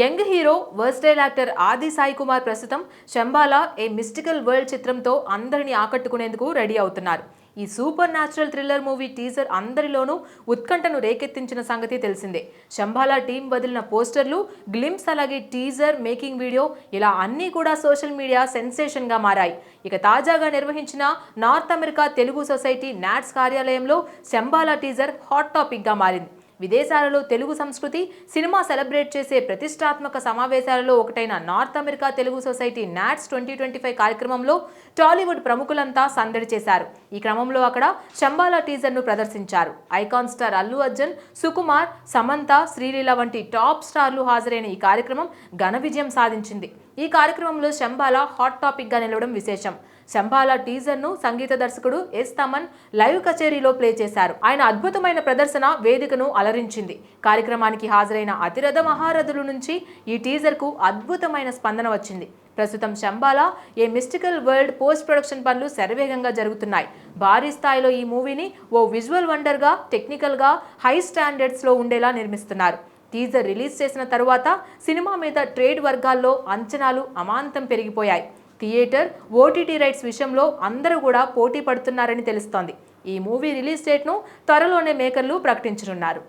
Young hero versatile actor ఆది సాయి కుమార్ ప్రస్తుతం శంబాలా ఏ mystical world చిత్రంతో అందరినీ ఆకట్టుకునేందుకు రెడీ అవుతున్నారు. ఈ super natural thriller movie teaser అందరిలోనూ ఉత్కంఠను రేకెత్తించిన సంగతి తెలిసిందే. శంబాలా టీం వదిలిన పోస్టర్లు, గ్లింప్స్ అలాగే టీజర్ మేకింగ్ వీడియో ఇలా అన్నీ కూడా సోషల్ మీడియా సెన్సేషన్ గా మారాయి. ఇక తాజాగా నిర్వహించిన north America Telugu society NATS కార్యాలయంలో శంబాలా టీజర్ హాట్ టాపిక్ గా మారింది. విదేశాలలో తెలుగు సంస్కృతి, సినిమా సెలబ్రేట్ చేసే ప్రతిష్టాత్మక సమావేశాలలో ఒకటైన north America Telugu society NATS 2025 కార్యక్రమంలో టాలీవుడ్ ప్రముఖులంతా సందడి చేశారు. ఈ క్రమంలో అక్కడ శంబాలా టీజర్ను ప్రదర్శించారు. ఐకాన్ స్టార్ అల్లు అర్జున్, సుకుమార్, సమంత, శ్రీలీల వంటి టాప్ స్టార్లు హాజరైన ఈ కార్యక్రమం ఘన విజయం సాధించింది. ఈ కార్యక్రమంలో శంబాలా హాట్ టాపిక్ గా నిలవడం విశేషం. శంబాలా టీజర్ ను సంగీత దర్శకుడు ఎస్ తమన్ లైవ్ కచేరీలో ప్లే చేశారు. ఆయన అద్భుతమైన ప్రదర్శన వేదికను అలరించింది. కార్యక్రమానికి హాజరైన అతిరథ మహారథుల నుంచి ఈ టీజర్ కు అద్భుతమైన స్పందన వచ్చింది. ప్రస్తుతం శంబాలా ఏ మిస్టికల్ వరల్డ్ పోస్ట్ ప్రొడక్షన్ పనులు శరవేగంగా జరుగుతున్నాయి. భారీ స్థాయిలో ఈ మూవీని ఓ విజువల్ వండర్ గా, టెక్నికల్ గా హై స్టాండర్డ్స్ లో ఉండేలా నిర్మిస్తున్నారు. టీజర్ రిలీజ్ చేసిన తరువాత సినిమా మీద ట్రేడ్ వర్గాల్లో అంచనాలు అమాంతం పెరిగిపోయాయి. థియేటర్, ఓటీటీ రైట్స్ విషయంలో అందరూ కూడా పోటీ పడుతున్నారని తెలుస్తోంది. ఈ మూవీ రిలీజ్ డేట్ను త్వరలోనే మేకర్లు ప్రకటించనున్నారు.